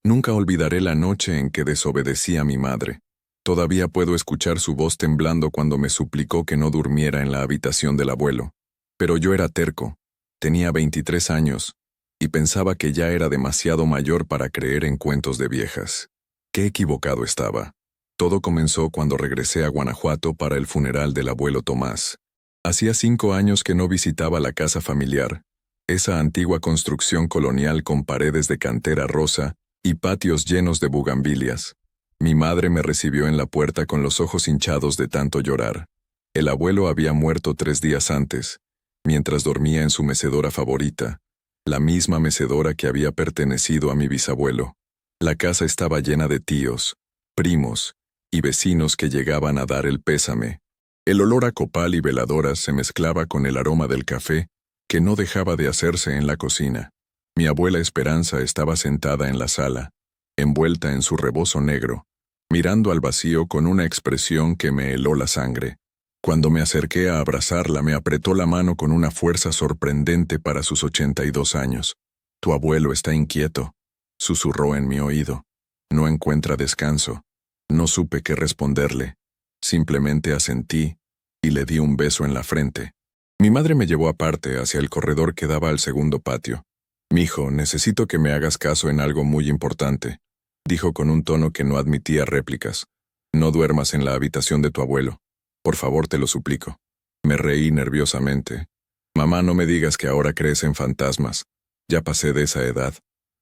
Nunca olvidaré la noche en que desobedecí a mi madre. Todavía puedo escuchar su voz temblando cuando me suplicó que no durmiera en la habitación del abuelo. Pero yo era terco. Tenía 23 años, y pensaba que ya era demasiado mayor para creer en cuentos de viejas. Qué equivocado estaba. Todo comenzó cuando regresé a Guanajuato para el funeral del abuelo Tomás. Hacía 5 años que no visitaba la casa familiar, esa antigua construcción colonial con paredes de cantera rosa y patios llenos de bugambilias. Mi madre me recibió en la puerta con los ojos hinchados de tanto llorar. El abuelo había muerto 3 días antes, mientras dormía en su mecedora favorita, la misma mecedora que había pertenecido a mi bisabuelo. La casa estaba llena de tíos, primos y vecinos que llegaban a dar el pésame. El olor a copal y veladoras se mezclaba con el aroma del café, que no dejaba de hacerse en la cocina. Mi abuela Esperanza estaba sentada en la sala, envuelta en su rebozo negro, mirando al vacío con una expresión que me heló la sangre. Cuando me acerqué a abrazarla, me apretó la mano con una fuerza sorprendente para sus 82 años. «Tu abuelo está inquieto», susurró en mi oído. «No encuentra descanso». No supe qué responderle. Simplemente asentí y le di un beso en la frente. Mi madre me llevó aparte hacia el corredor que daba al segundo patio. «Mijo, necesito que me hagas caso en algo muy importante», dijo con un tono que no admitía réplicas. «No duermas en la habitación de tu abuelo. Por favor, te lo suplico». Me reí nerviosamente. «Mamá, no me digas que ahora crees en fantasmas. Ya pasé de esa edad».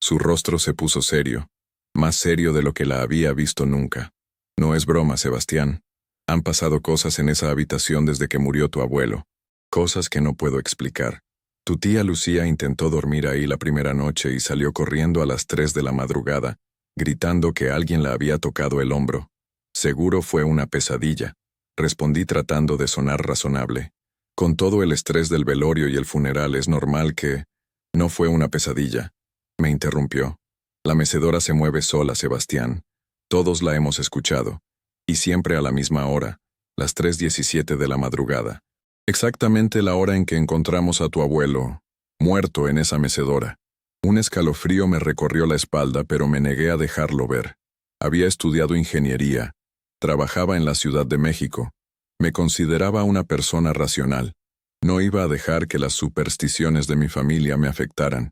Su rostro se puso serio, más serio de lo que la había visto nunca. «No es broma, Sebastián. Han pasado cosas en esa habitación desde que murió tu abuelo. Cosas que no puedo explicar. Tu tía Lucía intentó dormir ahí la primera noche y salió corriendo a las 3 de la madrugada, gritando que alguien la había tocado el hombro. Seguro fue una pesadilla», respondí tratando de sonar razonable. «Con todo el estrés del velorio y el funeral es normal que...». «No fue una pesadilla», me interrumpió. «La mecedora se mueve sola, Sebastián. Todos la hemos escuchado. Y siempre a la misma hora, las 3:17 de la madrugada. Exactamente la hora en que encontramos a tu abuelo, muerto en esa mecedora». Un escalofrío me recorrió la espalda, pero me negué a dejarlo ver. Había estudiado ingeniería. Trabajaba en la Ciudad de México. Me consideraba una persona racional. No iba a dejar que las supersticiones de mi familia me afectaran.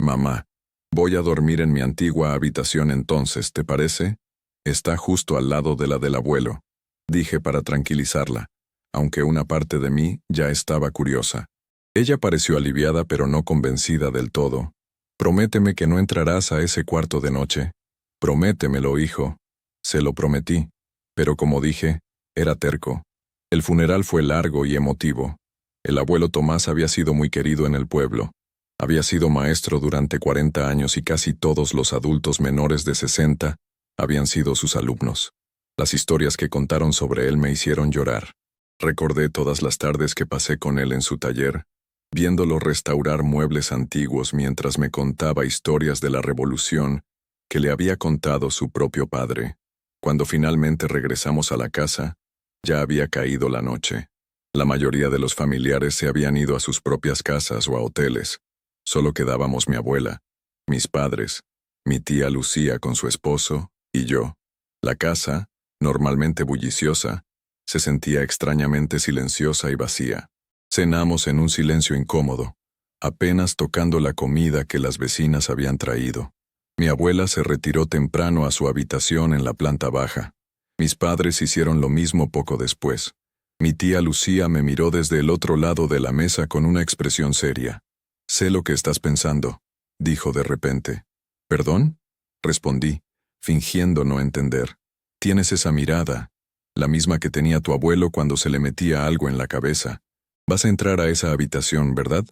«Mamá, voy a dormir en mi antigua habitación entonces, ¿te parece? Está justo al lado de la del abuelo», dije para tranquilizarla, aunque una parte de mí ya estaba curiosa. Ella pareció aliviada pero no convencida del todo. «Prométeme que no entrarás a ese cuarto de noche». «Prométemelo, hijo». Se lo prometí, pero como dije, era terco. El funeral fue largo y emotivo. El abuelo Tomás había sido muy querido en el pueblo. Había sido maestro durante 40 años y casi todos los adultos menores de 60 habían sido sus alumnos. Las historias que contaron sobre él me hicieron llorar. Recordé todas las tardes que pasé con él en su taller, viéndolo restaurar muebles antiguos mientras me contaba historias de la revolución que le había contado su propio padre. Cuando finalmente regresamos a la casa, ya había caído la noche. La mayoría de los familiares se habían ido a sus propias casas o a hoteles. Solo quedábamos mi abuela, mis padres, mi tía Lucía con su esposo y yo. La casa, normalmente bulliciosa, se sentía extrañamente silenciosa y vacía. Cenamos en un silencio incómodo, apenas tocando la comida que las vecinas habían traído. Mi abuela se retiró temprano a su habitación en la planta baja. Mis padres hicieron lo mismo poco después. Mi tía Lucía me miró desde el otro lado de la mesa con una expresión seria. «Sé lo que estás pensando», dijo de repente. «¿Perdón?», respondí, fingiendo no entender. «Tienes esa mirada, la misma que tenía tu abuelo cuando se le metía algo en la cabeza. Vas a entrar a esa habitación, ¿verdad?».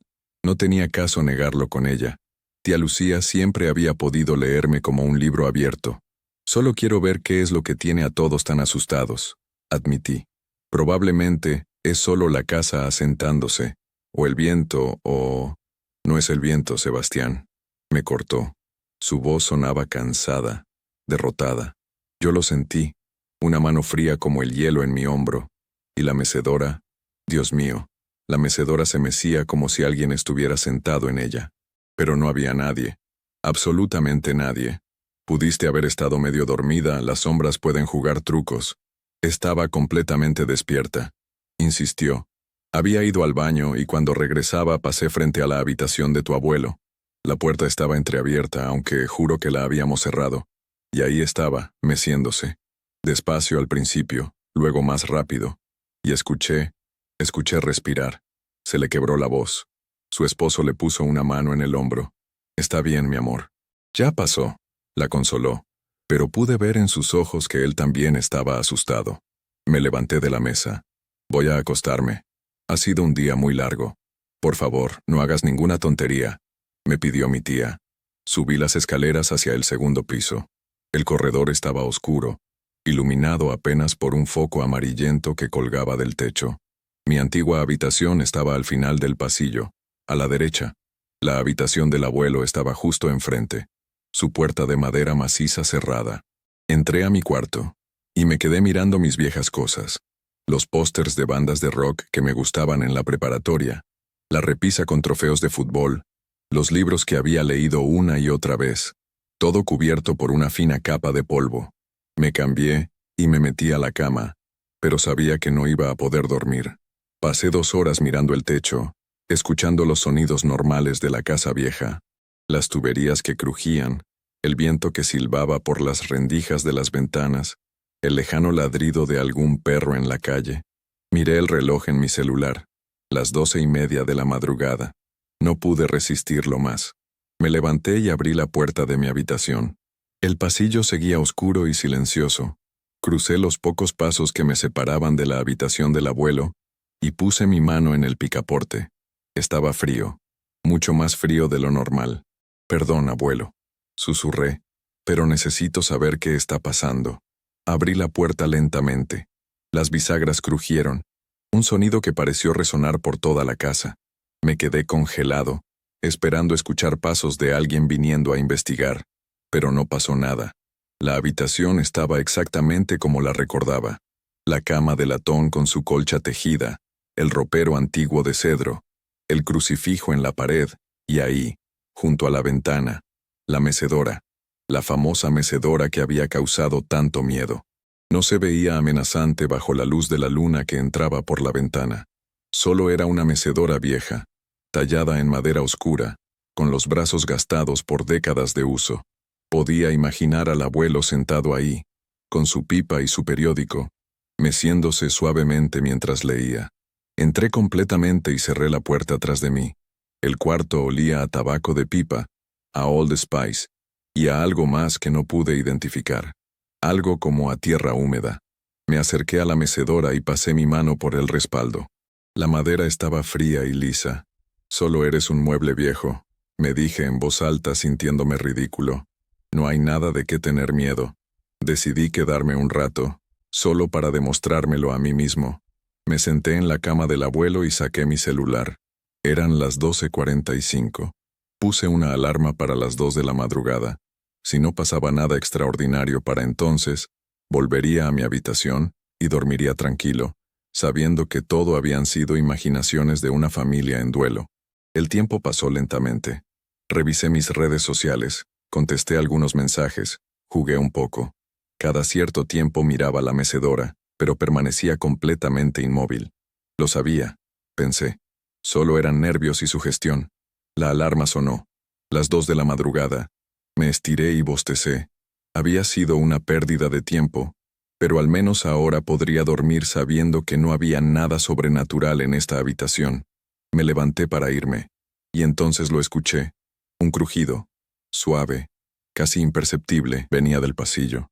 No tenía caso negarlo con ella. Tía Lucía siempre había podido leerme como un libro abierto. «Solo quiero ver qué es lo que tiene a todos tan asustados», admití. «Probablemente es solo la casa asentándose, o el viento, o...». «No es el viento, Sebastián», me cortó. Su voz sonaba cansada, derrotada. Yo lo sentí, una mano fría como el hielo en mi hombro. Y la mecedora, Dios mío, la mecedora se mecía como si alguien estuviera sentado en ella. Pero no había nadie, absolutamente nadie. Pudiste haber estado medio dormida, las sombras pueden jugar trucos. Estaba completamente despierta. Insistió. Había ido al baño y cuando regresaba pasé frente a la habitación de tu abuelo. La puerta estaba entreabierta, aunque juro que la habíamos cerrado. Y ahí estaba, meciéndose. Despacio al principio, luego más rápido. Y escuché respirar. Se le quebró la voz. Su esposo le puso una mano en el hombro. Está bien, mi amor. Ya pasó. La consoló. Pero pude ver en sus ojos que él también estaba asustado. Me levanté de la mesa. Voy a acostarme. Ha sido un día muy largo. Por favor, no hagas ninguna tontería, me pidió mi tía. Subí las escaleras hacia el segundo piso. El corredor estaba oscuro, iluminado apenas por un foco amarillento que colgaba del techo. Mi antigua habitación estaba al final del pasillo, a la derecha. La habitación del abuelo estaba justo enfrente, su puerta de madera maciza cerrada. Entré a mi cuarto, y me quedé mirando mis viejas cosas. Los pósters de bandas de rock que me gustaban en la preparatoria, la repisa con trofeos de fútbol, los libros que había leído una y otra vez, todo cubierto por una fina capa de polvo. Me cambié y me metí a la cama, pero sabía que no iba a poder dormir. Pasé 2 horas mirando el techo, escuchando los sonidos normales de la casa vieja, las tuberías que crujían, el viento que silbaba por las rendijas de las ventanas, el lejano ladrido de algún perro en la calle. Miré el reloj en mi celular, las 12:30 de la madrugada. No pude resistirlo más. Me levanté y abrí la puerta de mi habitación. El pasillo seguía oscuro y silencioso. Crucé los pocos pasos que me separaban de la habitación del abuelo y puse mi mano en el picaporte. Estaba frío, mucho más frío de lo normal. Perdón, abuelo, susurré, pero necesito saber qué está pasando. Abrí la puerta lentamente. Las bisagras crujieron, un sonido que pareció resonar por toda la casa. Me quedé congelado, esperando escuchar pasos de alguien viniendo a investigar, pero no pasó nada. La habitación estaba exactamente como la recordaba. La cama de latón con su colcha tejida, el ropero antiguo de cedro, el crucifijo en la pared, y ahí, junto a la ventana, la mecedora, la famosa mecedora que había causado tanto miedo. No se veía amenazante bajo la luz de la luna que entraba por la ventana. Solo era una mecedora vieja, tallada en madera oscura, con los brazos gastados por décadas de uso. Podía imaginar al abuelo sentado ahí, con su pipa y su periódico, meciéndose suavemente mientras leía. Entré completamente y cerré la puerta tras de mí. El cuarto olía a tabaco de pipa, a Old Spice, y a algo más que no pude identificar. Algo como a tierra húmeda. Me acerqué a la mecedora y pasé mi mano por el respaldo. La madera estaba fría y lisa. Solo eres un mueble viejo, me dije en voz alta sintiéndome ridículo. No hay nada de qué tener miedo. Decidí quedarme un rato, solo para demostrármelo a mí mismo. Me senté en la cama del abuelo y saqué mi celular. Eran las 12:45. Puse una alarma para las 2 de la madrugada. Si no pasaba nada extraordinario para entonces, volvería a mi habitación y dormiría tranquilo, sabiendo que todo habían sido imaginaciones de una familia en duelo. El tiempo pasó lentamente. Revisé mis redes sociales, contesté algunos mensajes, jugué un poco. Cada cierto tiempo miraba la mecedora, pero permanecía completamente inmóvil. Lo sabía, pensé. Solo eran nervios y sugestión. La alarma sonó. Las 2 de la madrugada. Me estiré y bostecé. Había sido una pérdida de tiempo, pero al menos ahora podría dormir sabiendo que no había nada sobrenatural en esta habitación. Me levanté para irme, y entonces lo escuché. Un crujido, suave, casi imperceptible, venía del pasillo.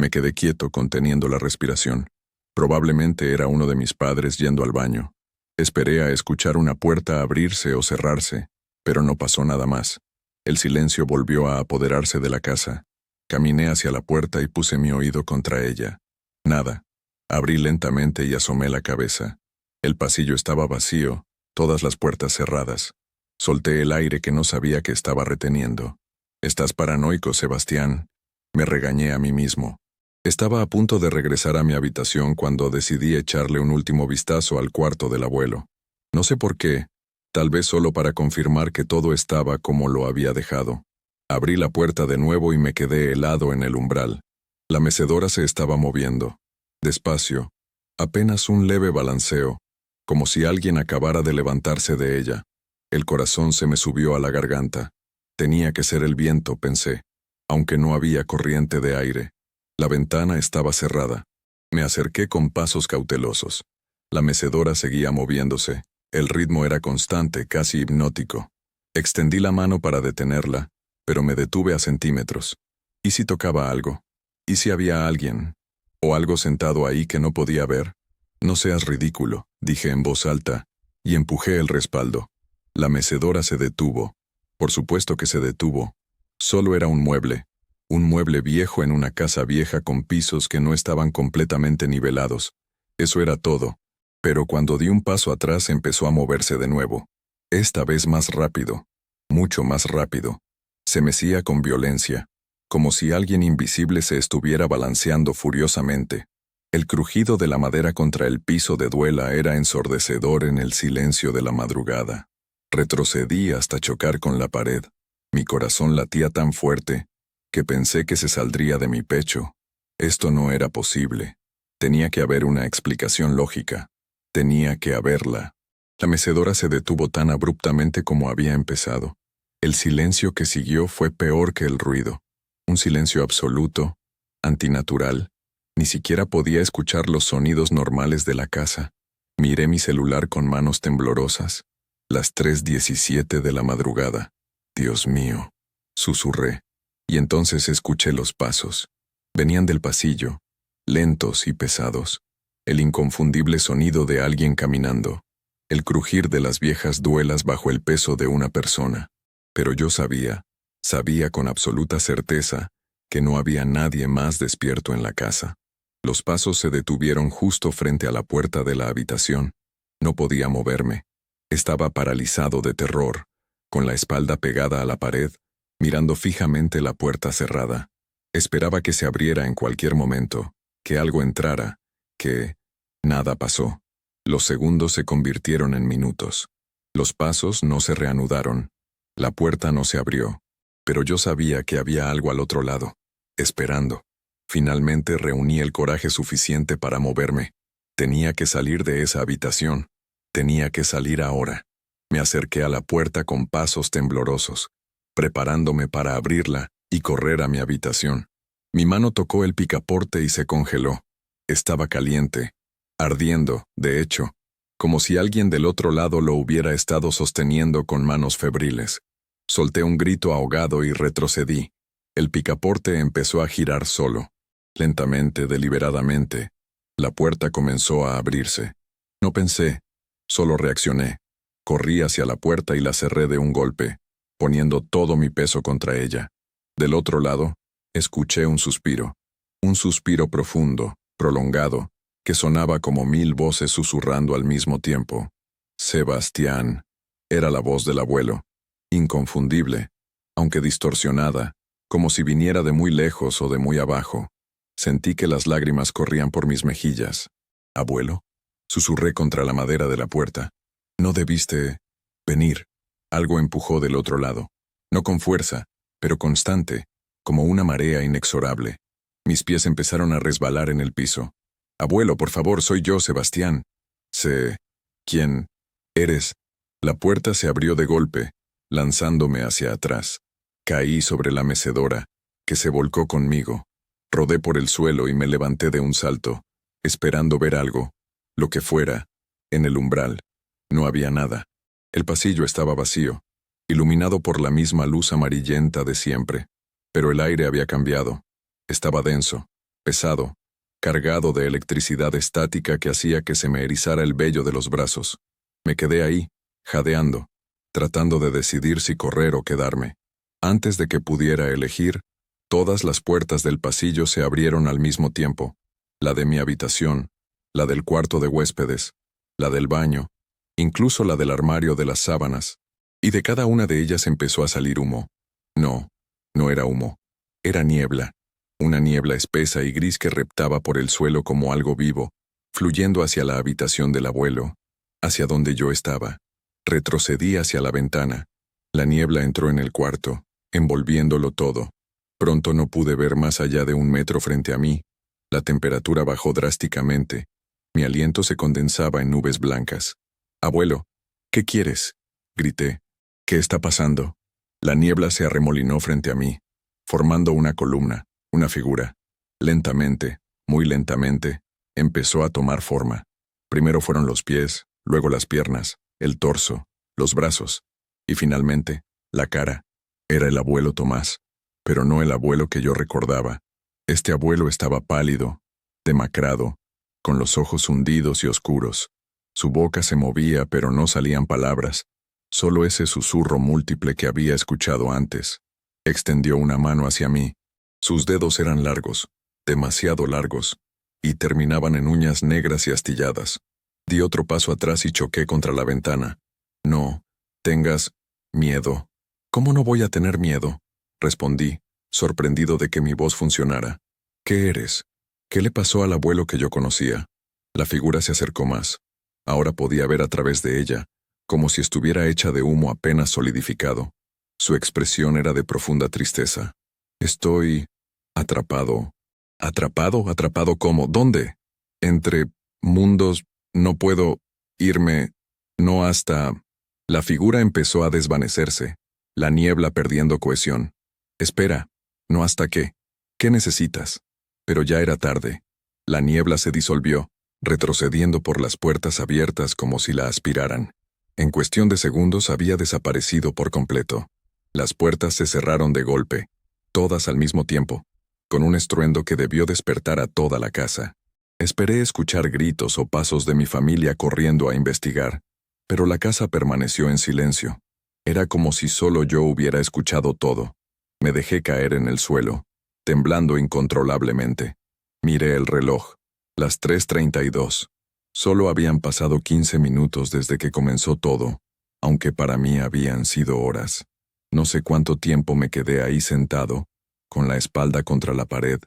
Me quedé quieto conteniendo la respiración. Probablemente era uno de mis padres yendo al baño. Esperé a escuchar una puerta abrirse o cerrarse, pero no pasó nada más. El silencio volvió a apoderarse de la casa. Caminé hacia la puerta y puse mi oído contra ella. Nada. Abrí lentamente y asomé la cabeza. El pasillo estaba vacío, todas las puertas cerradas. Solté el aire que no sabía que estaba reteniendo. «Estás paranoico, Sebastián», me regañé a mí mismo. Estaba a punto de regresar a mi habitación cuando decidí echarle un último vistazo al cuarto del abuelo. No sé por qué, tal vez solo para confirmar que todo estaba como lo había dejado. Abrí la puerta de nuevo y me quedé helado en el umbral. La mecedora se estaba moviendo. Despacio, apenas un leve balanceo, como si alguien acabara de levantarse de ella. El corazón se me subió a la garganta. Tenía que ser el viento, pensé, aunque no había corriente de aire. La ventana estaba cerrada. Me acerqué con pasos cautelosos. La mecedora seguía moviéndose. El ritmo era constante, casi hipnótico. Extendí la mano para detenerla, pero me detuve a centímetros. ¿Y si tocaba algo? ¿Y si había alguien? ¿O algo sentado ahí que no podía ver? No seas ridículo, dije en voz alta, y empujé el respaldo. La mecedora se detuvo. Por supuesto que se detuvo. Solo era un mueble viejo en una casa vieja con pisos que no estaban completamente nivelados. Eso era todo. Pero cuando di un paso atrás empezó a moverse de nuevo. Esta vez más rápido. Mucho más rápido. Se mecía con violencia, como si alguien invisible se estuviera balanceando furiosamente. El crujido de la madera contra el piso de duela era ensordecedor en el silencio de la madrugada. Retrocedí hasta chocar con la pared. Mi corazón latía tan fuerte que pensé que se saldría de mi pecho. Esto no era posible. Tenía que haber una explicación lógica. Tenía que haberla. La mecedora se detuvo tan abruptamente como había empezado. El silencio que siguió fue peor que el ruido. Un silencio absoluto, antinatural. Ni siquiera podía escuchar los sonidos normales de la casa. Miré mi celular con manos temblorosas. Las 3:17 de la madrugada. Dios mío, susurré. Y entonces escuché los pasos. Venían del pasillo, lentos y pesados. El inconfundible sonido de alguien caminando. El crujir de las viejas duelas bajo el peso de una persona. Pero yo sabía con absoluta certeza, que no había nadie más despierto en la casa. Los pasos se detuvieron justo frente a la puerta de la habitación. No podía moverme. Estaba paralizado de terror, con la espalda pegada a la pared, mirando fijamente la puerta cerrada. Esperaba que se abriera en cualquier momento, que algo entrara, que... Nada pasó. Los segundos se convirtieron en minutos. Los pasos no se reanudaron. La puerta no se abrió. Pero yo sabía que había algo al otro lado, esperando. Finalmente reuní el coraje suficiente para moverme. Tenía que salir de esa habitación. Tenía que salir ahora. Me acerqué a la puerta con pasos temblorosos, preparándome para abrirla y correr a mi habitación. Mi mano tocó el picaporte y se congeló. Estaba caliente, ardiendo, de hecho, como si alguien del otro lado lo hubiera estado sosteniendo con manos febriles. Solté un grito ahogado y retrocedí. El picaporte empezó a girar solo. Lentamente, deliberadamente, la puerta comenzó a abrirse. No pensé, solo reaccioné. Corrí hacia la puerta y la cerré de un golpe, poniendo todo mi peso contra ella. Del otro lado, escuché un suspiro profundo, prolongado, que sonaba como 1000 voces susurrando al mismo tiempo. Sebastián. Era la voz del abuelo, inconfundible, aunque distorsionada, como si viniera de muy lejos o de muy abajo. Sentí que las lágrimas corrían por mis mejillas. ¿Abuelo? Susurré contra la madera de la puerta. No debiste venir. Algo empujó del otro lado. No con fuerza, pero constante, como una marea inexorable. Mis pies empezaron a resbalar en el piso. Abuelo, por favor, soy yo, Sebastián. ¿Quién eres? La puerta se abrió de golpe, lanzándome hacia atrás. Caí sobre la mecedora, que se volcó conmigo. Rodé por el suelo y me levanté de un salto, esperando ver algo, lo que fuera, en el umbral. No había nada. El pasillo estaba vacío, iluminado por la misma luz amarillenta de siempre. Pero el aire había cambiado. Estaba denso, pesado, cargado de electricidad estática que hacía que se me erizara el vello de los brazos. Me quedé ahí, jadeando, tratando de decidir si correr o quedarme. Antes de que pudiera elegir, todas las puertas del pasillo se abrieron al mismo tiempo. La de mi habitación, la del cuarto de huéspedes, la del baño, incluso la del armario de las sábanas. Y de cada una de ellas empezó a salir humo. No era humo. Era niebla. Una niebla espesa y gris que reptaba por el suelo como algo vivo, fluyendo hacia la habitación del abuelo, hacia donde yo estaba. Retrocedí hacia la ventana. La niebla entró en el cuarto. envolviéndolo todo. Pronto no pude ver más allá de 1 metro frente a mí. La temperatura bajó drásticamente. Mi aliento se condensaba en nubes blancas. «Abuelo, ¿qué quieres?», grité. «¿Qué está pasando?». La niebla se arremolinó frente a mí, formando una columna, una figura. Lentamente, muy lentamente, empezó a tomar forma. Primero fueron los pies, luego las piernas, el torso, los brazos, y finalmente, la cara. Era el abuelo Tomás, pero no el abuelo que yo recordaba. Este abuelo estaba pálido, demacrado, con los ojos hundidos y oscuros. Su boca se movía, pero no salían palabras, solo ese susurro múltiple que había escuchado antes. Extendió una mano hacia mí. Sus dedos eran largos, demasiado largos, y terminaban en uñas negras y astilladas. Di otro paso atrás y choqué contra la ventana. «No tengas miedo». «¿Cómo no voy a tener miedo?», respondí, sorprendido de que mi voz funcionara. «¿Qué eres?». «¿Qué le pasó al abuelo que yo conocía?». La figura se acercó más. Ahora podía ver a través de ella, como si estuviera hecha de humo apenas solidificado. Su expresión era de profunda tristeza. «Estoy atrapado». «¿Atrapado? ¿Atrapado cómo? ¿Dónde?». «Entre mundos. No puedo irme. No hasta». La figura empezó a desvanecerse, la niebla perdiendo cohesión. «Espera. ¿No hasta qué? ¿Qué necesitas?». Pero ya era tarde. La niebla se disolvió, retrocediendo por las puertas abiertas como si la aspiraran. En cuestión de segundos había desaparecido por completo. Las puertas se cerraron de golpe, todas al mismo tiempo, con un estruendo que debió despertar a toda la casa. Esperé escuchar gritos o pasos de mi familia corriendo a investigar, pero la casa permaneció en silencio. Era como si solo yo hubiera escuchado todo. Me dejé caer en el suelo, temblando incontrolablemente. Miré el reloj. Las 3:32. Solo habían pasado 15 minutos desde que comenzó todo, aunque para mí habían sido horas. No sé cuánto tiempo me quedé ahí sentado, con la espalda contra la pared,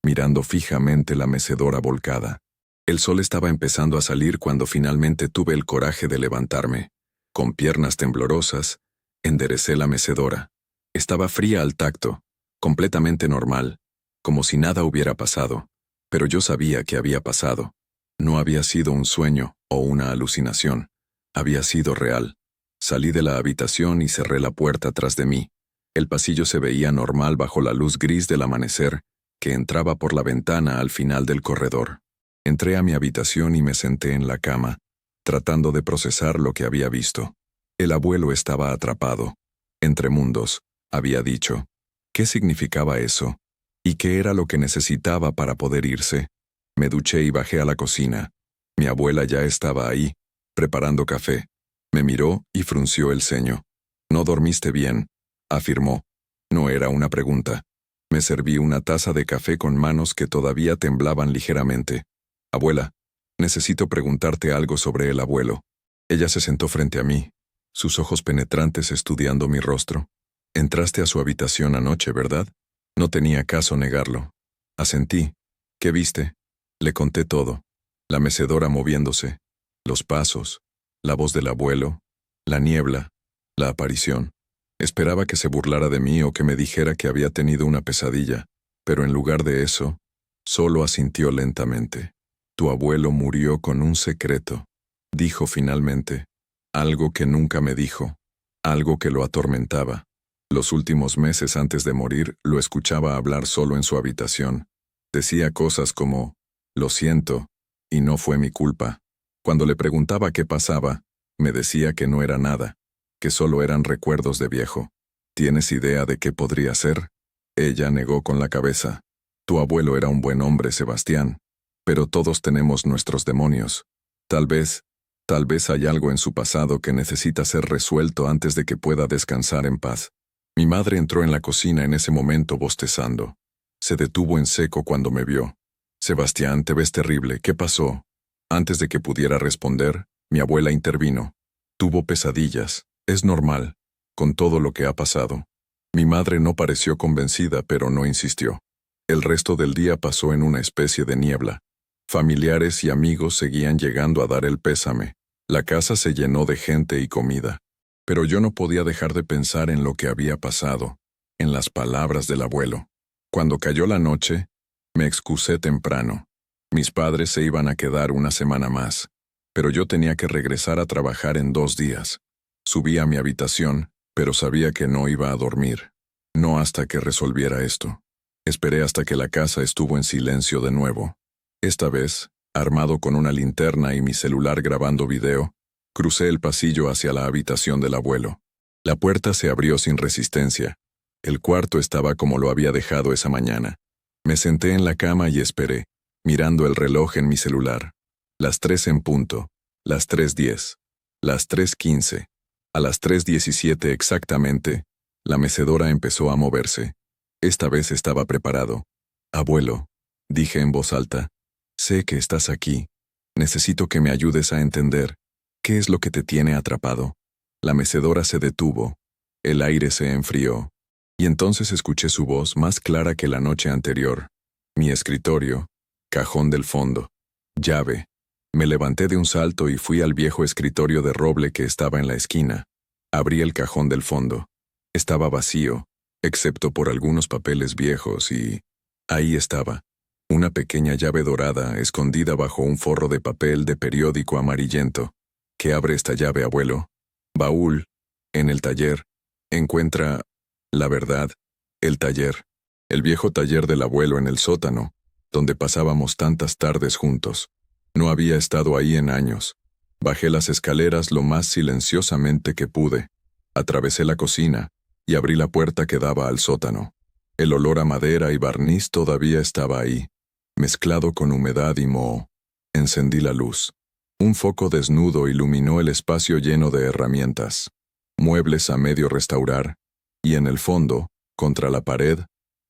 mirando fijamente la mecedora volcada. El sol estaba empezando a salir cuando finalmente tuve el coraje de levantarme. Con piernas temblorosas, enderecé la mecedora. Estaba fría al tacto, completamente normal, como si nada hubiera pasado. Pero yo sabía que había pasado. No había sido un sueño o una alucinación. Había sido real. Salí de la habitación y cerré la puerta tras de mí. El pasillo se veía normal bajo la luz gris del amanecer, que entraba por la ventana al final del corredor. Entré a mi habitación y me senté en la cama, tratando de procesar lo que había visto. El abuelo estaba atrapado. Entre mundos, había dicho. ¿Qué significaba eso? ¿Y qué era lo que necesitaba para poder irse? Me duché y bajé a la cocina. Mi abuela ya estaba ahí, preparando café. Me miró y frunció el ceño. «No dormiste bien», afirmó. No era una pregunta. Me serví una taza de café con manos que todavía temblaban ligeramente. «Abuela, necesito preguntarte algo sobre el abuelo». Ella se sentó frente a mí, sus ojos penetrantes estudiando mi rostro. «Entraste a su habitación anoche, ¿verdad?». No tenía caso negarlo. Asentí. «¿Qué viste?». Le conté todo. La mecedora moviéndose, los pasos, la voz del abuelo, la niebla, la aparición. Esperaba que se burlara de mí o que me dijera que había tenido una pesadilla, pero en lugar de eso, solo asintió lentamente. «Tu abuelo murió con un secreto», dijo finalmente. Algo que nunca me dijo, algo que lo atormentaba. Los últimos meses antes de morir lo escuchaba hablar solo en su habitación. Decía cosas como, «Lo siento, y no fue mi culpa». Cuando le preguntaba qué pasaba, me decía que no era nada, que solo eran recuerdos de viejo. «¿Tienes idea de qué podría ser?». Ella negó con la cabeza. «Tu abuelo era un buen hombre, Sebastián, pero todos tenemos nuestros demonios. Tal vez hay algo en su pasado que necesita ser resuelto antes de que pueda descansar en paz». Mi madre entró en la cocina en ese momento bostezando. Se detuvo en seco cuando me vio. «Sebastián, te ves terrible. ¿Qué pasó?». Antes de que pudiera responder, mi abuela intervino. «Tuvo pesadillas. Es normal, con todo lo que ha pasado». Mi madre no pareció convencida, pero no insistió. El resto del día pasó en una especie de niebla. Familiares y amigos seguían llegando a dar el pésame. La casa se llenó de gente y comida. Pero yo no podía dejar de pensar en lo que había pasado, en las palabras del abuelo. Cuando cayó la noche, me excusé temprano. Mis padres se iban a quedar una semana más, pero yo tenía que regresar a trabajar en 2 días. Subí a mi habitación, pero sabía que no iba a dormir. No hasta que resolviera esto. Esperé hasta que la casa estuvo en silencio de nuevo. Esta vez, armado con una linterna y mi celular grabando video, crucé el pasillo hacia la habitación del abuelo. La puerta se abrió sin resistencia. El cuarto estaba como lo había dejado esa mañana. Me senté en la cama y esperé, mirando el reloj en mi celular. Las 3 en punto, las 3:10, las 3:15. A las 3:17 exactamente, la mecedora empezó a moverse. Esta vez estaba preparado. Abuelo, dije en voz alta, sé que estás aquí. Necesito que me ayudes a entender. ¿Qué es lo que te tiene atrapado? La mecedora se detuvo. El aire se enfrió. Y entonces escuché su voz más clara que la noche anterior. Mi escritorio, cajón del fondo, llave. Me levanté de un salto y fui al viejo escritorio de roble que estaba en la esquina. Abrí el cajón del fondo. Estaba vacío, excepto por algunos papeles viejos y... ahí estaba, una pequeña llave dorada escondida bajo un forro de papel de periódico amarillento. ¿Qué abre esta llave, abuelo? Baúl. En el taller. Encuentra... la verdad. El taller. El viejo taller del abuelo en el sótano, donde pasábamos tantas tardes juntos. No había estado ahí en años. Bajé las escaleras lo más silenciosamente que pude. Atravesé la cocina y abrí la puerta que daba al sótano. El olor a madera y barniz todavía estaba ahí, mezclado con humedad y moho. Encendí la luz. Un foco desnudo iluminó el espacio lleno de herramientas, muebles a medio restaurar, y en el fondo, contra la pared,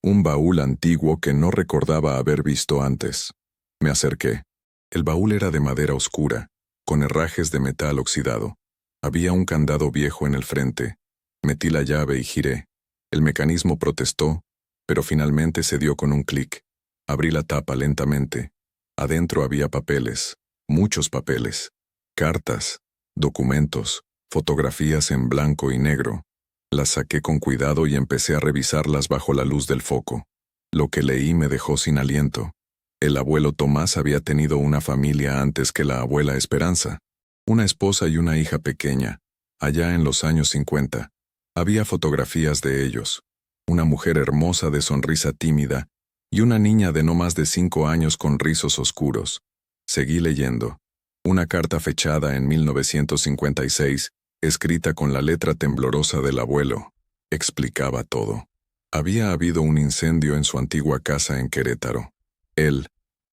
un baúl antiguo que no recordaba haber visto antes. Me acerqué. El baúl era de madera oscura, con herrajes de metal oxidado. Había un candado viejo en el frente. Metí la llave y giré. El mecanismo protestó, pero finalmente cedió con un clic. Abrí la tapa lentamente. Adentro había papeles, muchos papeles, cartas, documentos, fotografías en blanco y negro. Las saqué con cuidado y empecé a revisarlas bajo la luz del foco. Lo que leí me dejó sin aliento. El abuelo Tomás había tenido una familia antes que la abuela Esperanza. Una esposa y una hija pequeña, allá en los años 50. Había fotografías de ellos. Una mujer hermosa de sonrisa tímida y una niña de no más de 5 años con rizos oscuros. Seguí leyendo. Una carta fechada en 1956, escrita con la letra temblorosa del abuelo, explicaba todo. Había habido un incendio en su antigua casa en Querétaro. Él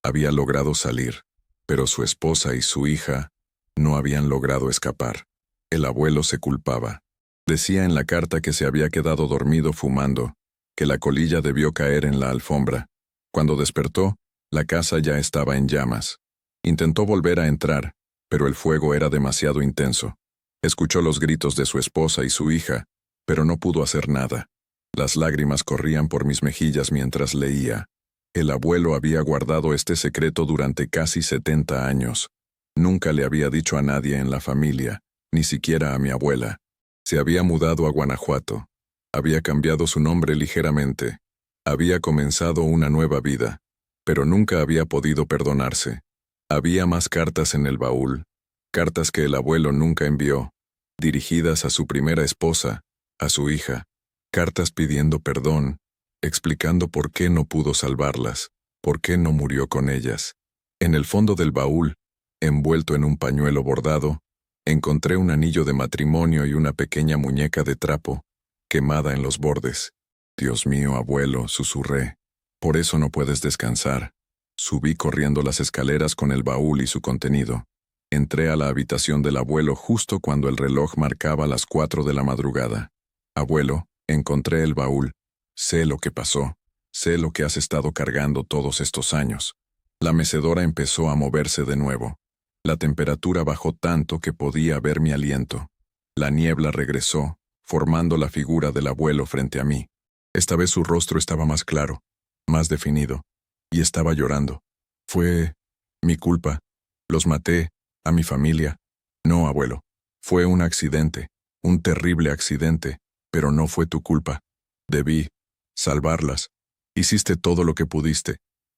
había logrado salir, pero su esposa y su hija no habían logrado escapar. El abuelo se culpaba. Decía en la carta que se había quedado dormido fumando, que la colilla debió caer en la alfombra. Cuando despertó, la casa ya estaba en llamas. Intentó volver a entrar, pero el fuego era demasiado intenso. Escuchó los gritos de su esposa y su hija, pero no pudo hacer nada. Las lágrimas corrían por mis mejillas mientras leía. El abuelo había guardado este secreto durante casi 70 años. Nunca le había dicho a nadie en la familia, ni siquiera a mi abuela. Se había mudado a Guanajuato. Había cambiado su nombre ligeramente. Había comenzado una nueva vida, pero nunca había podido perdonarse. Había más cartas en el baúl, cartas que el abuelo nunca envió, dirigidas a su primera esposa, a su hija, cartas pidiendo perdón, explicando por qué no pudo salvarlas, por qué no murió con ellas. En el fondo del baúl, envuelto en un pañuelo bordado, encontré un anillo de matrimonio y una pequeña muñeca de trapo, quemada en los bordes. Dios mío, abuelo, susurré. Por eso no puedes descansar. Subí corriendo las escaleras con el baúl y su contenido. Entré a la habitación del abuelo justo cuando el reloj marcaba las 4 de la madrugada. Abuelo, encontré el baúl. Sé lo que pasó. Sé lo que has estado cargando todos estos años. La mecedora empezó a moverse de nuevo. La temperatura bajó tanto que podía ver mi aliento. La niebla regresó, formando la figura del abuelo frente a mí. Esta vez su rostro estaba más claro, más definido, y estaba llorando. Fue mi culpa. Los maté, a mi familia. No, abuelo. Fue un accidente, un terrible accidente, pero no fue tu culpa. Debí salvarlas. Hiciste todo lo que pudiste.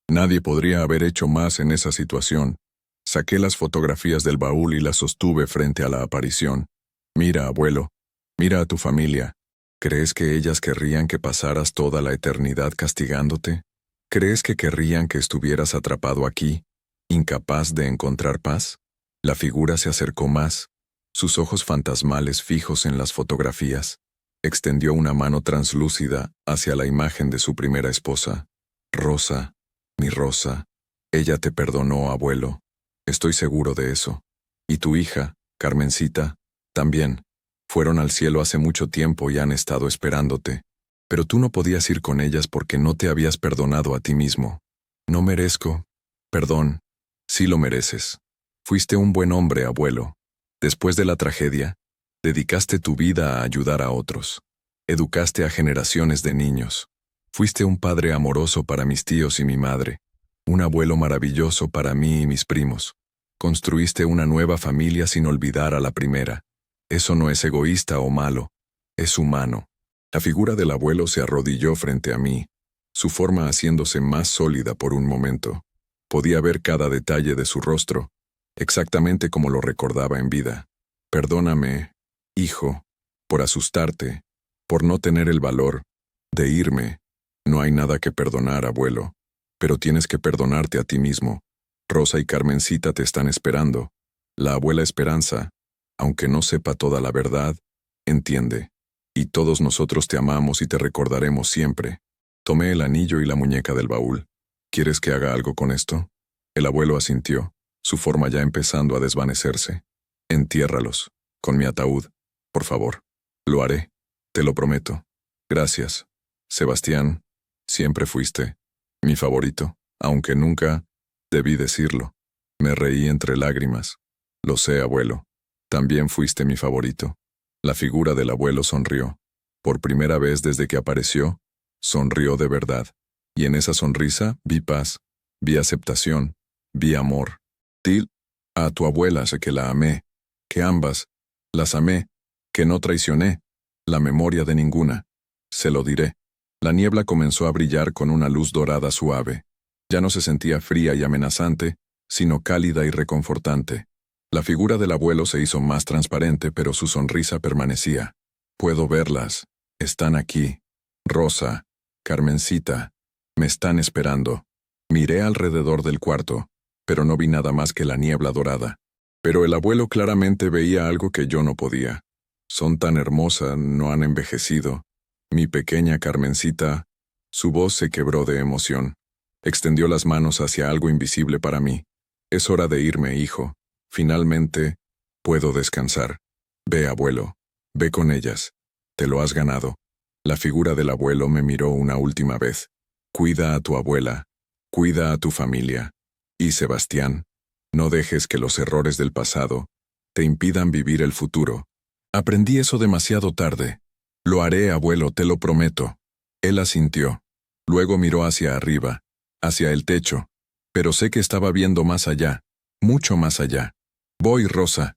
Nadie podría haber hecho más en esa situación. Saqué las fotografías del baúl y las sostuve frente a la aparición. Mira, abuelo. Mira a tu familia. ¿Crees que ellas querrían que pasaras toda la eternidad castigándote? ¿Crees que querrían que estuvieras atrapado aquí, incapaz de encontrar paz? La figura se acercó más, sus ojos fantasmales fijos en las fotografías. Extendió una mano translúcida hacia la imagen de su primera esposa. Rosa, mi Rosa, ella te perdonó, abuelo. Estoy seguro de eso. Y tu hija, Carmencita, también. Fueron al cielo hace mucho tiempo y han estado esperándote. Pero tú no podías ir con ellas porque no te habías perdonado a ti mismo. No merezco. Perdón. Sí lo mereces. Fuiste un buen hombre, abuelo. Después de la tragedia, dedicaste tu vida a ayudar a otros. Educaste a generaciones de niños. Fuiste un padre amoroso para mis tíos y mi madre. Un abuelo maravilloso para mí y mis primos. Construiste una nueva familia sin olvidar a la primera. Eso no es egoísta o malo. Es humano. La figura del abuelo se arrodilló frente a mí, su forma haciéndose más sólida por un momento. Podía ver cada detalle de su rostro, exactamente como lo recordaba en vida. Perdóname, hijo, por asustarte, por no tener el valor de irme. No hay nada que perdonar, abuelo, pero tienes que perdonarte a ti mismo. Rosa y Carmencita te están esperando. La abuela Esperanza, aunque no sepa toda la verdad, entiende. Y todos nosotros te amamos y te recordaremos siempre. Tomé el anillo y la muñeca del baúl. ¿Quieres que haga algo con esto? El abuelo asintió, su forma ya empezando a desvanecerse. Entiérralos, con mi ataúd, por favor. Lo haré, te lo prometo. Gracias. Sebastián, siempre fuiste mi favorito, aunque nunca debí decirlo. Me reí entre lágrimas. Lo sé, abuelo. También fuiste mi favorito. La figura del abuelo sonrió. Por primera vez desde que apareció, sonrió de verdad. Y en esa sonrisa vi paz, vi aceptación, vi amor. Dile a tu abuela sé que la amé, que ambas las amé, que no traicioné la memoria de ninguna. Se lo diré. La niebla comenzó a brillar con una luz dorada suave. Ya no se sentía fría y amenazante, sino cálida y reconfortante. La figura del abuelo se hizo más transparente, pero su sonrisa permanecía. Puedo verlas. Están aquí. Rosa, Carmencita, me están esperando. Miré alrededor del cuarto, pero no vi nada más que la niebla dorada. Pero el abuelo claramente veía algo que yo no podía. Son tan hermosas, no han envejecido. Mi pequeña Carmencita, su voz se quebró de emoción. Extendió las manos hacia algo invisible para mí. Es hora de irme, hijo. Finalmente, puedo descansar. Ve, abuelo. Ve con ellas. Te lo has ganado. La figura del abuelo me miró una última vez. Cuida a tu abuela. Cuida a tu familia. Y Sebastián, no dejes que los errores del pasado te impidan vivir el futuro. Aprendí eso demasiado tarde. Lo haré, abuelo, te lo prometo. Él asintió. Luego miró hacia arriba, hacia el techo. Pero sé que estaba viendo más allá, mucho más allá. Voy, Rosa.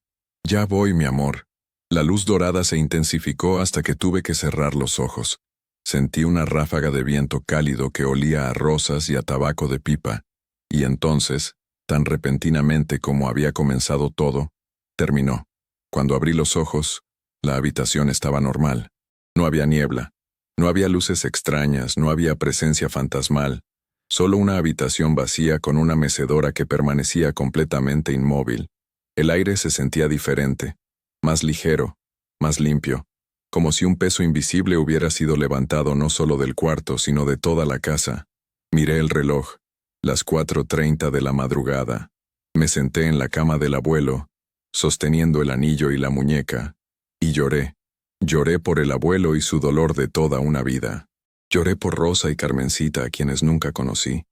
Ya voy, mi amor. La luz dorada se intensificó hasta que tuve que cerrar los ojos. Sentí una ráfaga de viento cálido que olía a rosas y a tabaco de pipa. Y entonces, tan repentinamente como había comenzado todo, terminó. Cuando abrí los ojos, la habitación estaba normal. No había niebla. No había luces extrañas, no había presencia fantasmal. Solo una habitación vacía con una mecedora que permanecía completamente inmóvil. El aire se sentía diferente, más ligero, más limpio, como si un peso invisible hubiera sido levantado no solo del cuarto, sino de toda la casa. Miré el reloj, las 4:30 de la madrugada. Me senté en la cama del abuelo, sosteniendo el anillo y la muñeca, y lloré. Lloré por el abuelo y su dolor de toda una vida. Lloré por Rosa y Carmencita, a quienes nunca conocí.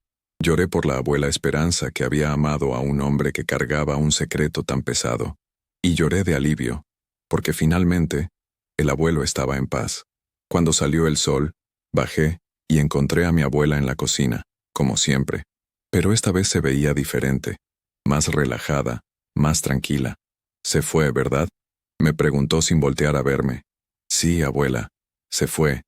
Lloré por la abuela Esperanza, que había amado a un hombre que cargaba un secreto tan pesado. Y lloré de alivio, porque finalmente, el abuelo estaba en paz. Cuando salió el sol, bajé y encontré a mi abuela en la cocina, como siempre. Pero esta vez se veía diferente, más relajada, más tranquila. Se fue, ¿verdad? Me preguntó sin voltear a verme. Sí, abuela, se fue.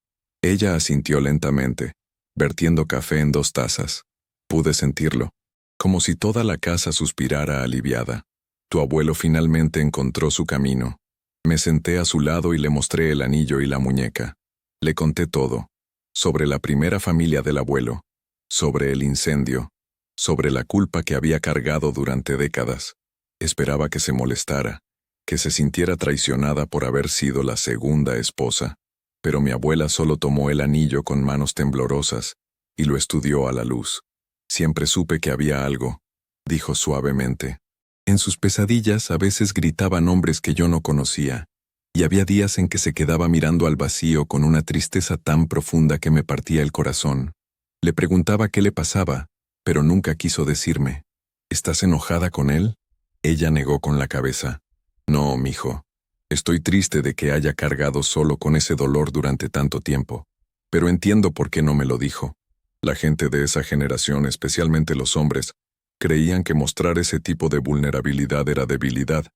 Ella asintió lentamente, vertiendo café en 2 tazas. Pude sentirlo, como si toda la casa suspirara aliviada. Tu abuelo finalmente encontró su camino. Me senté a su lado y le mostré el anillo y la muñeca. Le conté todo, sobre la primera familia del abuelo, sobre el incendio, sobre la culpa que había cargado durante décadas. Esperaba que se molestara, que se sintiera traicionada por haber sido la segunda esposa. Pero mi abuela solo tomó el anillo con manos temblorosas y lo estudió a la luz. Siempre supe que había algo, dijo suavemente. En sus pesadillas a veces gritaban nombres que yo no conocía, y había días en que se quedaba mirando al vacío con una tristeza tan profunda que me partía el corazón. Le preguntaba qué le pasaba, pero nunca quiso decirme. ¿Estás enojada con él? Ella negó con la cabeza. No, mijo. Estoy triste de que haya cargado solo con ese dolor durante tanto tiempo, pero entiendo por qué no me lo dijo. La gente de esa generación, especialmente los hombres, creían que mostrar ese tipo de vulnerabilidad era debilidad.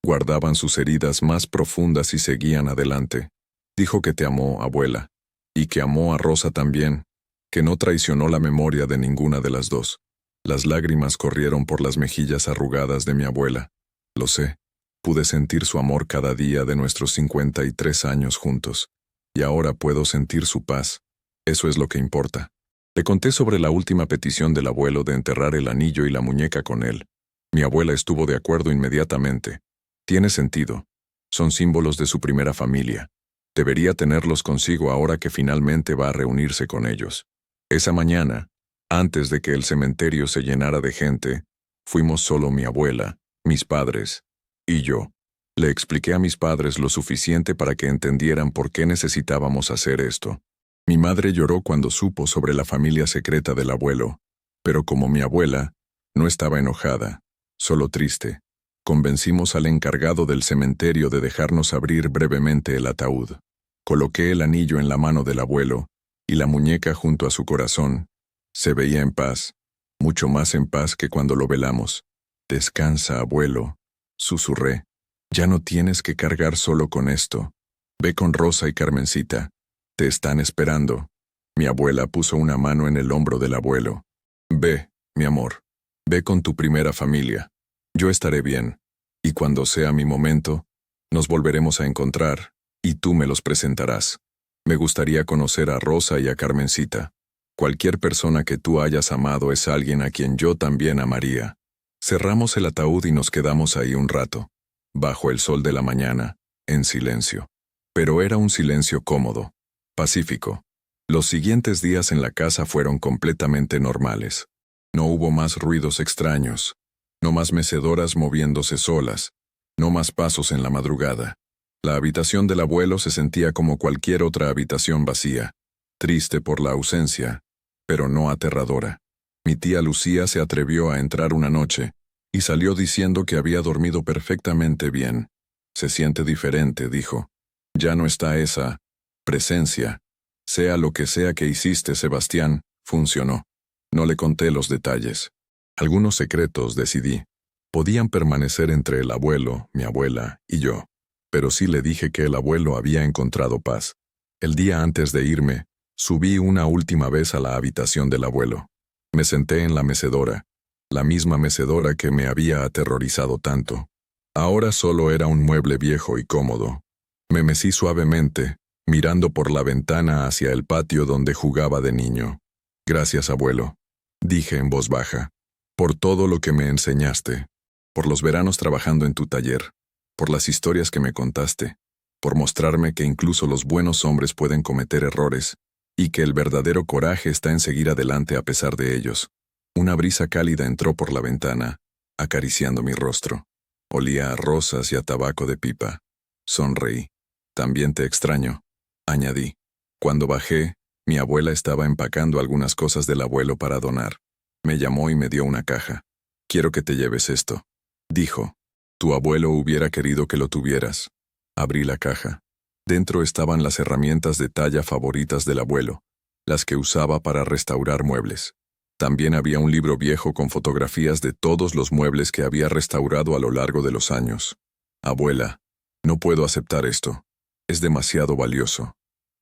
Guardaban sus heridas más profundas y seguían adelante. Dijo que te amó, abuela, y que amó a Rosa también, que no traicionó la memoria de ninguna de las dos. Las lágrimas corrieron por las mejillas arrugadas de mi abuela. Lo sé. Pude sentir su amor cada día de nuestros 53 años juntos, y ahora puedo sentir su paz. Eso es lo que importa. Le conté sobre la última petición del abuelo de enterrar el anillo y la muñeca con él. Mi abuela estuvo de acuerdo inmediatamente. Tiene sentido. Son símbolos de su primera familia. Debería tenerlos consigo ahora que finalmente va a reunirse con ellos. Esa mañana, antes de que el cementerio se llenara de gente, fuimos solo mi abuela, mis padres y yo. Le expliqué a mis padres lo suficiente para que entendieran por qué necesitábamos hacer esto. Mi madre lloró cuando supo sobre la familia secreta del abuelo, pero como mi abuela, no estaba enojada, solo triste. Convencimos al encargado del cementerio de dejarnos abrir brevemente el ataúd. Coloqué el anillo en la mano del abuelo y la muñeca junto a su corazón. Se veía en paz, mucho más en paz que cuando lo velamos. Descansa, abuelo, susurré. Ya no tienes que cargar solo con esto. Ve con Rosa y Carmencita. Te están esperando. Mi abuela puso una mano en el hombro del abuelo. Ve, mi amor. Ve con tu primera familia. Yo estaré bien. Y cuando sea mi momento, nos volveremos a encontrar, y tú me los presentarás. Me gustaría conocer a Rosa y a Carmencita. Cualquier persona que tú hayas amado es alguien a quien yo también amaría. Cerramos el ataúd y nos quedamos ahí un rato, bajo el sol de la mañana, en silencio. Pero era un silencio cómodo, pacífico. Los siguientes días en la casa fueron completamente normales. No hubo más ruidos extraños, no más mecedoras moviéndose solas, no más pasos en la madrugada. La habitación del abuelo se sentía como cualquier otra habitación vacía, triste por la ausencia, pero no aterradora. Mi tía Lucía se atrevió a entrar una noche y salió diciendo que había dormido perfectamente bien. Se siente diferente, dijo. Ya no está esa presencia. Sea lo que sea que hiciste, Sebastián, funcionó. No le conté los detalles. Algunos secretos, decidí, podían permanecer entre el abuelo, mi abuela y yo. Pero sí le dije que el abuelo había encontrado paz. El día antes de irme, subí una última vez a la habitación del abuelo. Me senté en la mecedora, la misma mecedora que me había aterrorizado tanto. Ahora solo era un mueble viejo y cómodo. Me mecí suavemente, mirando por la ventana hacia el patio donde jugaba de niño. Gracias, abuelo, dije en voz baja, por todo lo que me enseñaste, por los veranos trabajando en tu taller, por las historias que me contaste, por mostrarme que incluso los buenos hombres pueden cometer errores, y que el verdadero coraje está en seguir adelante a pesar de ellos. Una brisa cálida entró por la ventana, acariciando mi rostro. Olía a rosas y a tabaco de pipa. Sonreí. También te extraño, añadí. Cuando bajé, mi abuela estaba empacando algunas cosas del abuelo para donar. Me llamó y me dio una caja. Quiero que te lleves esto, dijo. Tu abuelo hubiera querido que lo tuvieras. Abrí la caja. Dentro estaban las herramientas de talla favoritas del abuelo, las que usaba para restaurar muebles. También había un libro viejo con fotografías de todos los muebles que había restaurado a lo largo de los años. Abuela, no puedo aceptar esto. Es demasiado valioso.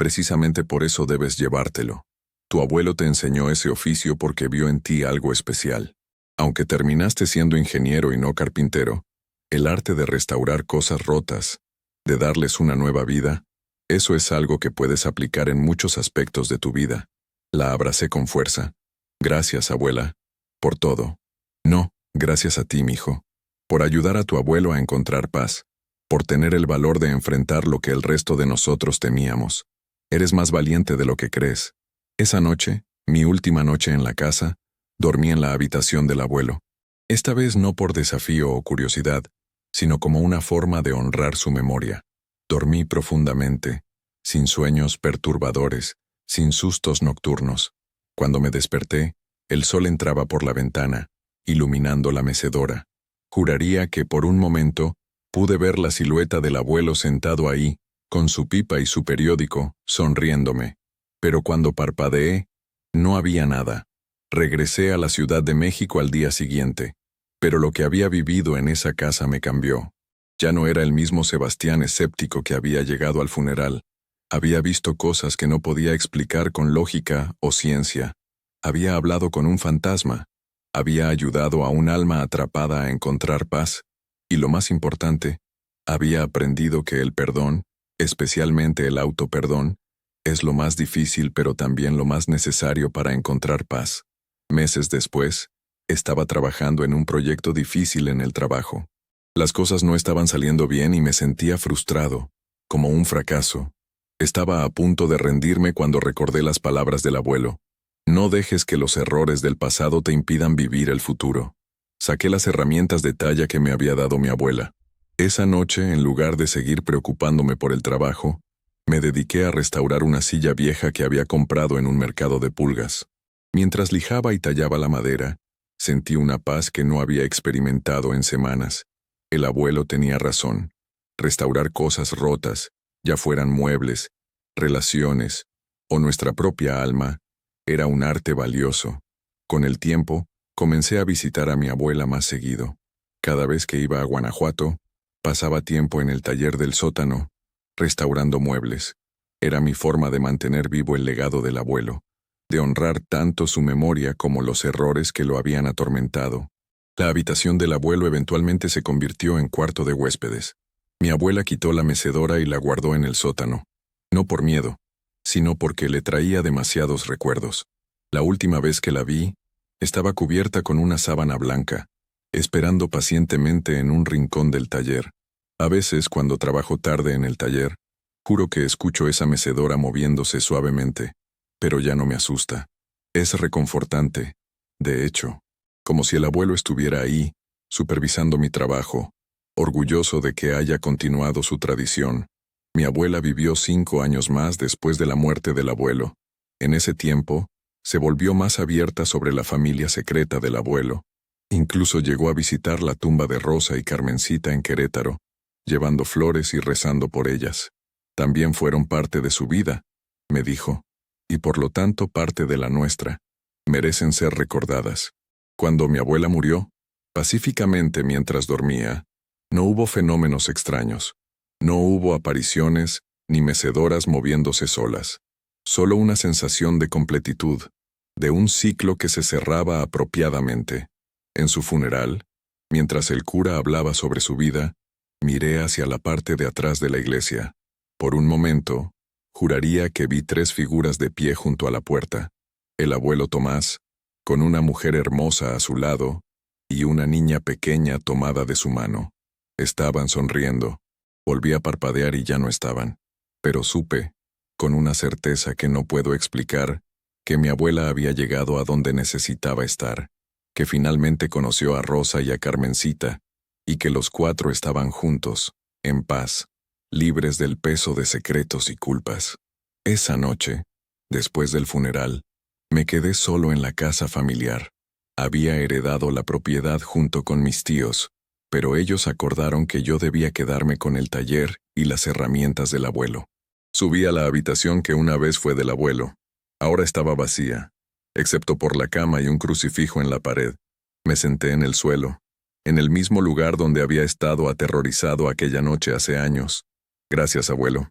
Precisamente por eso debes llevártelo. Tu abuelo te enseñó ese oficio porque vio en ti algo especial. Aunque terminaste siendo ingeniero y no carpintero, el arte de restaurar cosas rotas, de darles una nueva vida, eso es algo que puedes aplicar en muchos aspectos de tu vida. La abracé con fuerza. Gracias, abuela, por todo. No, gracias a ti, mijo, por ayudar a tu abuelo a encontrar paz, por tener el valor de enfrentar lo que el resto de nosotros temíamos. Eres más valiente de lo que crees. Esa noche, mi última noche en la casa, dormí en la habitación del abuelo. Esta vez no por desafío o curiosidad, sino como una forma de honrar su memoria. Dormí profundamente, sin sueños perturbadores, sin sustos nocturnos. Cuando me desperté, el sol entraba por la ventana, iluminando la mecedora. Juraría que por un momento pude ver la silueta del abuelo sentado ahí, con su pipa y su periódico, sonriéndome. Pero cuando parpadeé, no había nada. Regresé a la Ciudad de México al día siguiente, pero lo que había vivido en esa casa me cambió. Ya no era el mismo Sebastián escéptico que había llegado al funeral. Había visto cosas que no podía explicar con lógica o ciencia. Había hablado con un fantasma. Había ayudado a un alma atrapada a encontrar paz. Y lo más importante, había aprendido que el perdón, especialmente el autoperdón, es lo más difícil pero también lo más necesario para encontrar paz. Meses después, estaba trabajando en un proyecto difícil en el trabajo. Las cosas no estaban saliendo bien y me sentía frustrado, como un fracaso. Estaba a punto de rendirme cuando recordé las palabras del abuelo. No dejes que los errores del pasado te impidan vivir el futuro. Saqué las herramientas de talla que me había dado mi abuela. Esa noche, en lugar de seguir preocupándome por el trabajo, me dediqué a restaurar una silla vieja que había comprado en un mercado de pulgas. Mientras lijaba y tallaba la madera, sentí una paz que no había experimentado en semanas. El abuelo tenía razón. Restaurar cosas rotas, ya fueran muebles, relaciones o nuestra propia alma, era un arte valioso. Con el tiempo, comencé a visitar a mi abuela más seguido. Cada vez que iba a Guanajuato, pasaba tiempo en el taller del sótano, restaurando muebles. Era mi forma de mantener vivo el legado del abuelo, de honrar tanto su memoria como los errores que lo habían atormentado. La habitación del abuelo eventualmente se convirtió en cuarto de huéspedes. Mi abuela quitó la mecedora y la guardó en el sótano. No por miedo, sino porque le traía demasiados recuerdos. La última vez que la vi, estaba cubierta con una sábana blanca, esperando pacientemente en un rincón del taller. A veces, cuando trabajo tarde en el taller, juro que escucho esa mecedora moviéndose suavemente, pero ya no me asusta. Es reconfortante, de hecho, como si el abuelo estuviera ahí, supervisando mi trabajo, orgulloso de que haya continuado su tradición. Mi abuela vivió 5 años más después de la muerte del abuelo. En ese tiempo, se volvió más abierta sobre la familia secreta del abuelo. Incluso llegó a visitar la tumba de Rosa y Carmencita en Querétaro, llevando flores y rezando por ellas. También fueron parte de su vida, me dijo, y por lo tanto parte de la nuestra. Merecen ser recordadas. Cuando mi abuela murió, pacíficamente mientras dormía, no hubo fenómenos extraños. No hubo apariciones ni mecedoras moviéndose solas. Solo una sensación de completitud, de un ciclo que se cerraba apropiadamente. En su funeral, mientras el cura hablaba sobre su vida, miré hacia la parte de atrás de la iglesia. Por un momento, juraría que vi 3 figuras de pie junto a la puerta. El abuelo Tomás, con una mujer hermosa a su lado, y una niña pequeña tomada de su mano. Estaban sonriendo. Volví a parpadear y ya no estaban. Pero supe, con una certeza que no puedo explicar, que mi abuela había llegado a donde necesitaba estar, que finalmente conoció a Rosa y a Carmencita, y que los 4 estaban juntos, en paz, libres del peso de secretos y culpas. Esa noche, después del funeral, me quedé solo en la casa familiar. Había heredado la propiedad junto con mis tíos, pero ellos acordaron que yo debía quedarme con el taller y las herramientas del abuelo. Subí a la habitación que una vez fue del abuelo. Ahora estaba vacía, excepto por la cama y un crucifijo en la pared. Me senté en el suelo, en el mismo lugar donde había estado aterrorizado aquella noche hace años. Gracias, abuelo,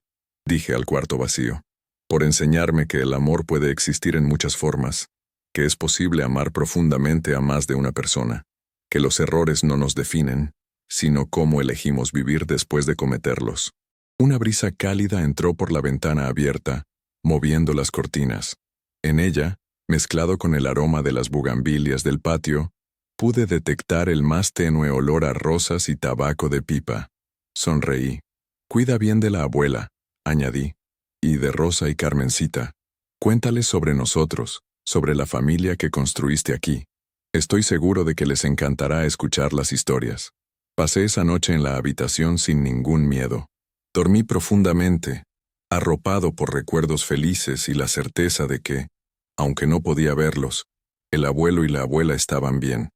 dije al cuarto vacío. por enseñarme que el amor puede existir en muchas formas, que es posible amar profundamente a más de una persona, que los errores no nos definen, sino cómo elegimos vivir después de cometerlos. Una brisa cálida entró por la ventana abierta, moviendo las cortinas. En ella, mezclado con el aroma de las bugambilias del patio, pude detectar el más tenue olor a rosas y tabaco de pipa. Sonreí. Cuida bien de la abuela, añadí, y de Rosa y Carmencita. Cuéntales sobre nosotros, sobre la familia que construiste aquí. Estoy seguro de que les encantará escuchar las historias. Pasé esa noche en la habitación sin ningún miedo. Dormí profundamente, arropado por recuerdos felices y la certeza de que, aunque no podía verlos, el abuelo y la abuela estaban bien,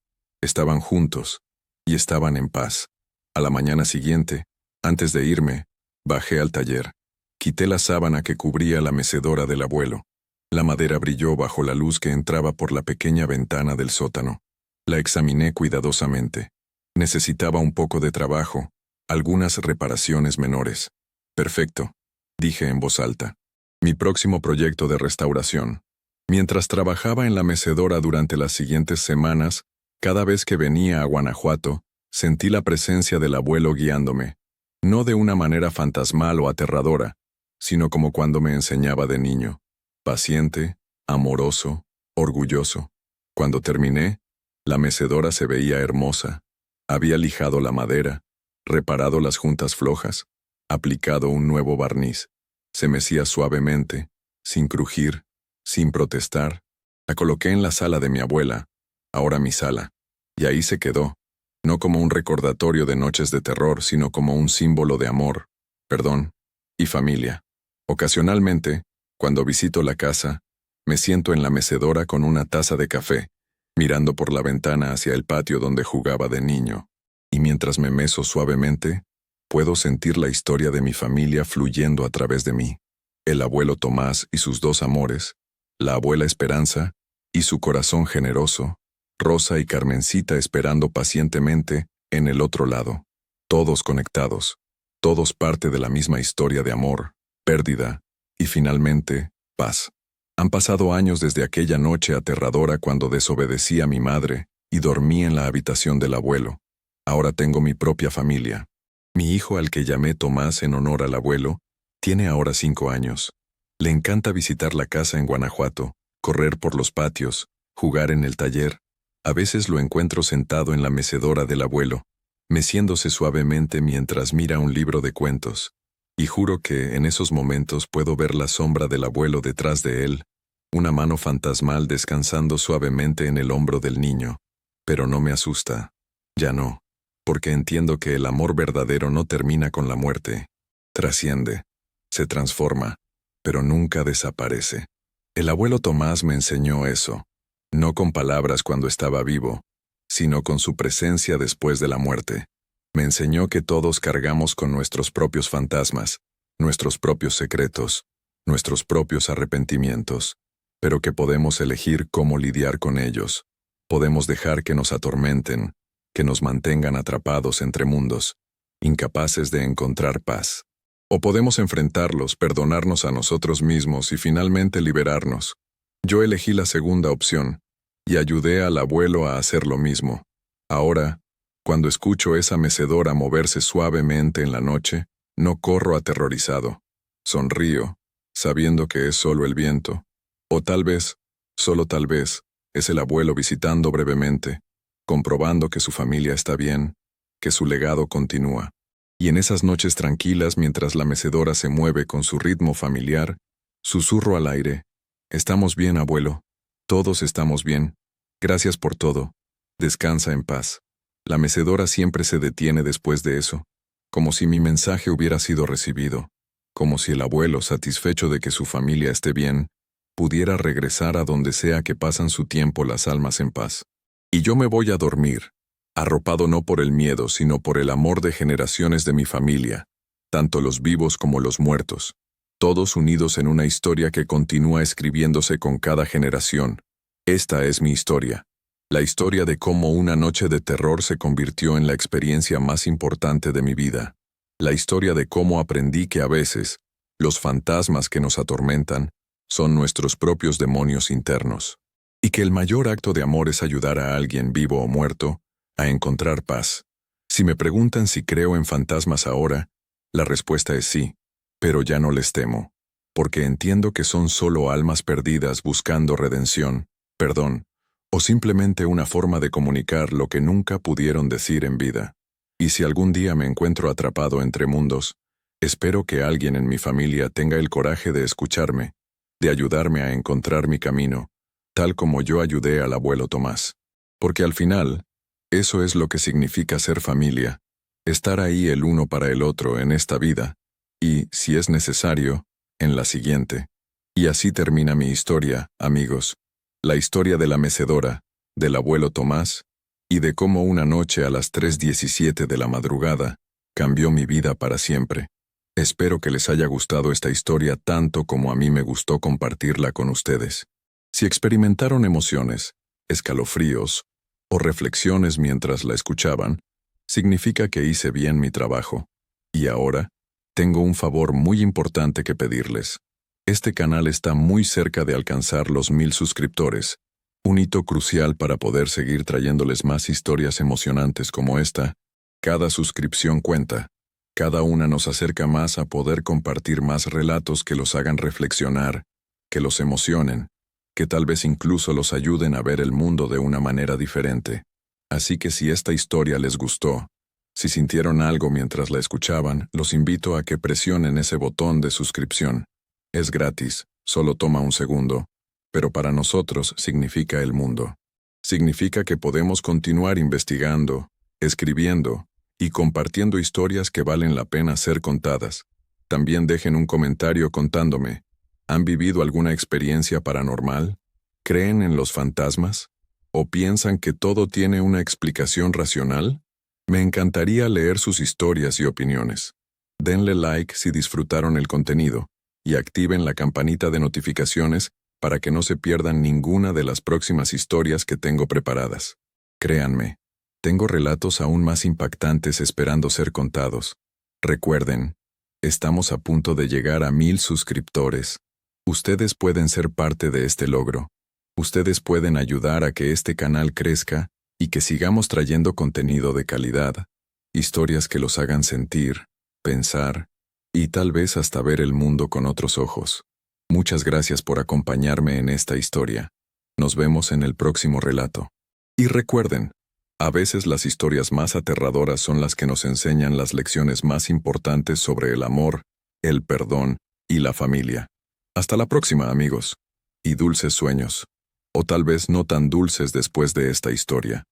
estaban juntos y estaban en paz. A la mañana siguiente, antes de irme, bajé al taller. Quité la sábana que cubría la mecedora del abuelo. La madera brilló bajo la luz que entraba por la pequeña ventana del sótano. La examiné cuidadosamente. Necesitaba un poco de trabajo, algunas reparaciones menores. Perfecto, dije en voz alta. Mi próximo proyecto de restauración. Mientras trabajaba en la mecedora durante las siguientes semanas, cada vez que venía a Guanajuato, sentí la presencia del abuelo guiándome. No de una manera fantasmal o aterradora, sino como cuando me enseñaba de niño. Paciente, amoroso, orgulloso. Cuando terminé, la mecedora se veía hermosa. Había lijado la madera, reparado las juntas flojas, aplicado un nuevo barniz. Se mecía suavemente, sin crujir, sin protestar. La coloqué en la sala de mi abuela, ahora mi sala, y ahí se quedó, no como un recordatorio de noches de terror, sino como un símbolo de amor, perdón y familia. Ocasionalmente, cuando visito la casa, me siento en la mecedora con una taza de café, mirando por la ventana hacia el patio donde jugaba de niño, y mientras me meso suavemente, puedo sentir la historia de mi familia fluyendo a través de mí. El abuelo Tomás y sus dos amores, la abuela Esperanza y su corazón generoso, Rosa y Carmencita esperando pacientemente en el otro lado. Todos conectados, todos parte de la misma historia de amor, pérdida y finalmente, paz. Han pasado años desde aquella noche aterradora cuando desobedecí a mi madre y dormí en la habitación del abuelo. Ahora tengo mi propia familia. Mi hijo, al que llamé Tomás en honor al abuelo, tiene ahora 5 años. Le encanta visitar la casa en Guanajuato, correr por los patios, jugar en el taller. A veces lo encuentro sentado en la mecedora del abuelo, meciéndose suavemente mientras mira un libro de cuentos. Y juro que en esos momentos puedo ver la sombra del abuelo detrás de él, una mano fantasmal descansando suavemente en el hombro del niño. Pero no me asusta. Ya no, porque entiendo que el amor verdadero no termina con la muerte. Trasciende, se transforma, pero nunca desaparece. El abuelo Tomás me enseñó eso, no con palabras cuando estaba vivo, sino con su presencia después de la muerte. Me enseñó que todos cargamos con nuestros propios fantasmas, nuestros propios secretos, nuestros propios arrepentimientos, pero que podemos elegir cómo lidiar con ellos. Podemos dejar que nos atormenten, que nos mantengan atrapados entre mundos, incapaces de encontrar paz. O podemos enfrentarlos, perdonarnos a nosotros mismos y finalmente liberarnos. Yo elegí la segunda opción, y ayudé al abuelo a hacer lo mismo. Ahora, cuando escucho esa mecedora moverse suavemente en la noche, no corro aterrorizado. Sonrío, sabiendo que es solo el viento. O tal vez, solo tal vez, es el abuelo visitando brevemente, comprobando que su familia está bien, que su legado continúa. Y en esas noches tranquilas, mientras la mecedora se mueve con su ritmo familiar, susurro al aire: «Estamos bien, abuelo. Todos estamos bien. Gracias por todo. Descansa en paz». La mecedora siempre se detiene después de eso, como si mi mensaje hubiera sido recibido, como si el abuelo, satisfecho de que su familia esté bien, pudiera regresar a donde sea que pasan su tiempo las almas en paz. Y yo me voy a dormir, arropado no por el miedo, sino por el amor de generaciones de mi familia, tanto los vivos como los muertos, todos unidos en una historia que continúa escribiéndose con cada generación. Esta es mi historia. La historia de cómo una noche de terror se convirtió en la experiencia más importante de mi vida. La historia de cómo aprendí que a veces, Los fantasmas que nos atormentan son nuestros propios demonios internos, y que el mayor acto de amor es ayudar a alguien vivo o muerto a encontrar paz. Si me preguntan si creo en fantasmas ahora, la respuesta es sí, pero ya no les temo, porque entiendo que son solo almas perdidas buscando redención, perdón, o simplemente una forma de comunicar lo que nunca pudieron decir en vida. Y si algún día me encuentro atrapado entre mundos, espero que alguien en mi familia tenga el coraje de escucharme, de ayudarme a encontrar mi camino, tal como yo ayudé al abuelo Tomás. Porque al final, eso es lo que significa ser familia, estar ahí el uno para el otro en esta vida, y, si es necesario, en la siguiente. Y así termina mi historia, amigos. La historia de la mecedora, del abuelo Tomás, y de cómo una noche a las 3:17 de la madrugada cambió mi vida para siempre. Espero que les haya gustado esta historia tanto como a mí me gustó compartirla con ustedes. Si experimentaron emociones, escalofríos o reflexiones mientras la escuchaban, significa que hice bien mi trabajo. Y ahora, tengo un favor muy importante que pedirles. Este canal está muy cerca de alcanzar los 1000 suscriptores, un hito crucial para poder seguir trayéndoles más historias emocionantes como esta. Cada suscripción cuenta. Cada una nos acerca más a poder compartir más relatos que los hagan reflexionar, que los emocionen, que tal vez incluso los ayuden a ver el mundo de una manera diferente. Así que si esta historia les gustó, si sintieron algo mientras la escuchaban, los invito a que presionen ese botón de suscripción. Es gratis, solo toma un segundo, pero para nosotros significa el mundo. Significa que podemos continuar investigando, escribiendo y compartiendo historias que valen la pena ser contadas. También dejen un comentario contándome, ¿han vivido alguna experiencia paranormal? ¿Creen en los fantasmas? ¿O piensan que todo tiene una explicación racional? Me encantaría leer sus historias y opiniones. Denle like si disfrutaron el contenido y activen la campanita de notificaciones para que no se pierdan ninguna de las próximas historias que tengo preparadas. Créanme, tengo relatos aún más impactantes esperando ser contados. Recuerden, estamos a punto de llegar a 1000 suscriptores. Ustedes pueden ser parte de este logro. Ustedes pueden ayudar a que este canal crezca y que sigamos trayendo contenido de calidad, historias que los hagan sentir, pensar y tal vez hasta ver el mundo con otros ojos. Muchas gracias por acompañarme en esta historia. Nos vemos en el próximo relato. Y recuerden, a veces las historias más aterradoras son las que nos enseñan las lecciones más importantes sobre el amor, el perdón y la familia. Hasta la próxima, amigos. Y dulces sueños. O tal vez no tan dulces después de esta historia.